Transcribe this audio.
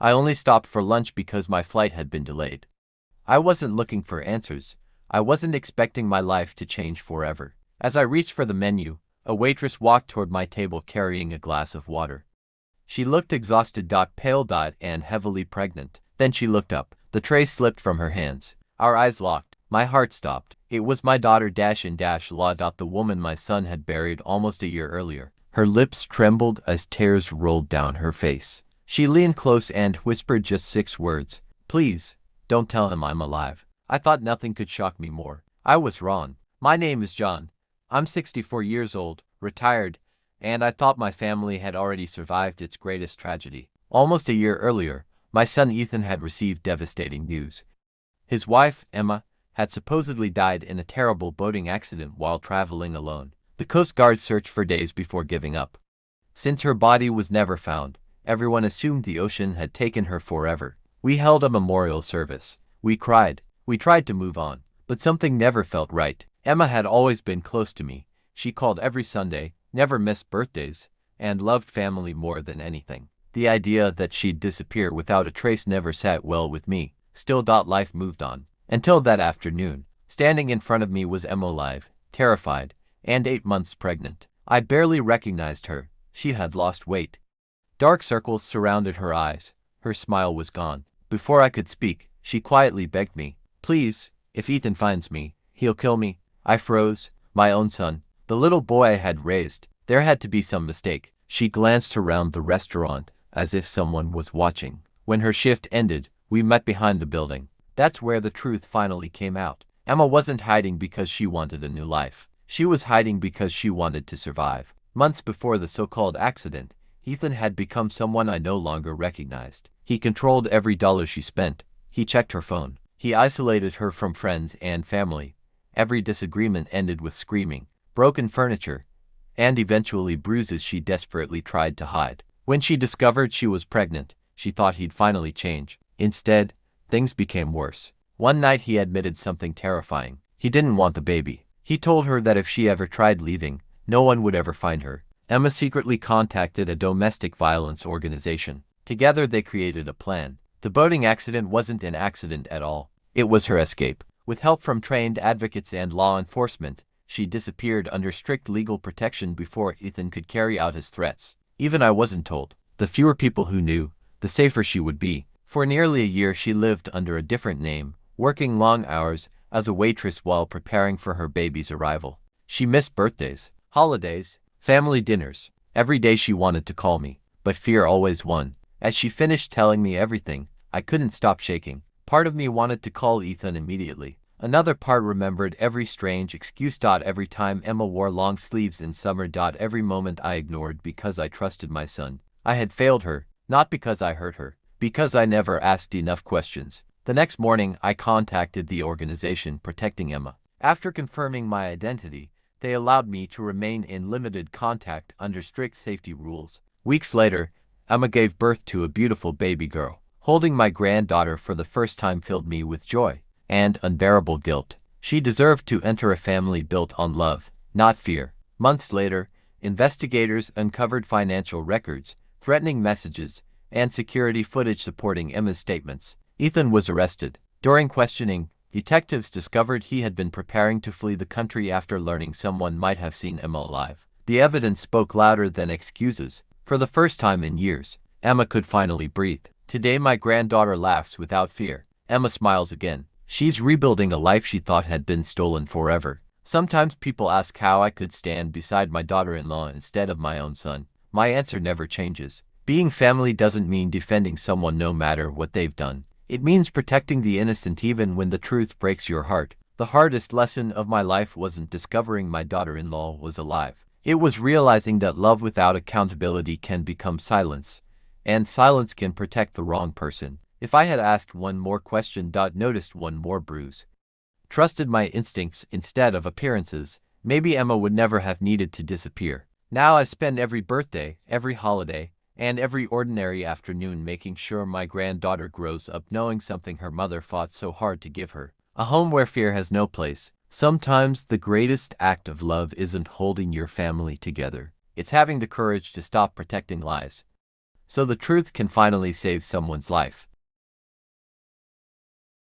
I only stopped for lunch because my flight had been delayed. I wasn't looking for answers. I wasn't expecting my life to change forever. As I reached for the menu, a waitress walked toward my table carrying a glass of water. She looked exhausted, pale, and heavily pregnant. Then she looked up. The tray slipped from her hands. Our eyes locked. My heart stopped. It was my daughter Law. The woman my son had buried almost a year earlier. Her lips trembled as tears rolled down her face. She leaned close and whispered just 6 words. Please, don't tell him I'm alive. I thought nothing could shock me more. I was wrong. My name is John. I'm 64 years old, retired, and I thought my family had already survived its greatest tragedy. Almost a year earlier, my son Ethan had received devastating news. His wife, Emma, had supposedly died in a terrible boating accident while traveling alone. The Coast Guard searched for days before giving up. Since her body was never found, everyone assumed the ocean had taken her forever. We held a memorial service. We cried. We tried to move on, but something never felt right. Emma had always been close to me. She called every Sunday, never missed birthdays, and loved family more than anything. The idea that she'd disappear without a trace never sat well with me. Still, life moved on. Until that afternoon, standing in front of me was Emma, alive, terrified, and 8 months pregnant. I barely recognized her. She had lost weight. Dark circles surrounded her eyes. Her smile was gone. Before I could speak, she quietly begged me, please, if Ethan finds me, he'll kill me. I froze. My own son, the little boy I had raised. There had to be some mistake. She glanced around the restaurant, as if someone was watching. When her shift ended, we met behind the building. That's where the truth finally came out. Emma wasn't hiding because she wanted a new life. She was hiding because she wanted to survive. Months before the so-called accident, Ethan had become someone I no longer recognized. He controlled every dollar she spent. He checked her phone. He isolated her from friends and family. Every disagreement ended with screaming, broken furniture, and eventually bruises she desperately tried to hide. When she discovered she was pregnant, she thought he'd finally change. Instead, things became worse. One night he admitted something terrifying. He didn't want the baby. He told her that if she ever tried leaving, no one would ever find her. Emma secretly contacted a domestic violence organization. Together they created a plan. The boating accident wasn't an accident at all. It was her escape. With help from trained advocates and law enforcement, she disappeared under strict legal protection before Ethan could carry out his threats. Even I wasn't told. The fewer people who knew, the safer she would be. For nearly a year she lived under a different name, working long hours as a waitress while preparing for her baby's arrival. She missed birthdays, holidays, family dinners. Every day she wanted to call me, but fear always won. As she finished telling me everything, I couldn't stop shaking. Part of me wanted to call Ethan immediately. Another part remembered every strange excuse. Every time Emma wore long sleeves in summer. Every moment I ignored because I trusted my son. I had failed her, not because I hurt her, because I never asked enough questions. The next morning, I contacted the organization protecting Emma. After confirming my identity, they allowed me to remain in limited contact under strict safety rules. Weeks later, Emma gave birth to a beautiful baby girl. Holding my granddaughter for the first time filled me with joy and unbearable guilt. She deserved to enter a family built on love, not fear. Months later, investigators uncovered financial records, threatening messages, and security footage supporting Emma's statements. Ethan was arrested. During questioning, detectives discovered he had been preparing to flee the country after learning someone might have seen Emma alive. The evidence spoke louder than excuses. For the first time in years, Emma could finally breathe. Today my granddaughter laughs without fear. Emma smiles again. She's rebuilding a life she thought had been stolen forever. Sometimes people ask how I could stand beside my daughter-in-law instead of my own son. My answer never changes. Being family doesn't mean defending someone no matter what they've done. It means protecting the innocent even when the truth breaks your heart. The hardest lesson of my life wasn't discovering my daughter-in-law was alive. It was realizing that love without accountability can become silence, and silence can protect the wrong person. If I had asked one more question, noticed one more bruise, trusted my instincts instead of appearances, maybe Emma would never have needed to disappear. Now I spend every birthday, every holiday, and every ordinary afternoon making sure my granddaughter grows up knowing something her mother fought so hard to give her. A home where fear has no place. Sometimes the greatest act of love isn't holding your family together. It's having the courage to stop protecting lies, so the truth can finally save someone's life.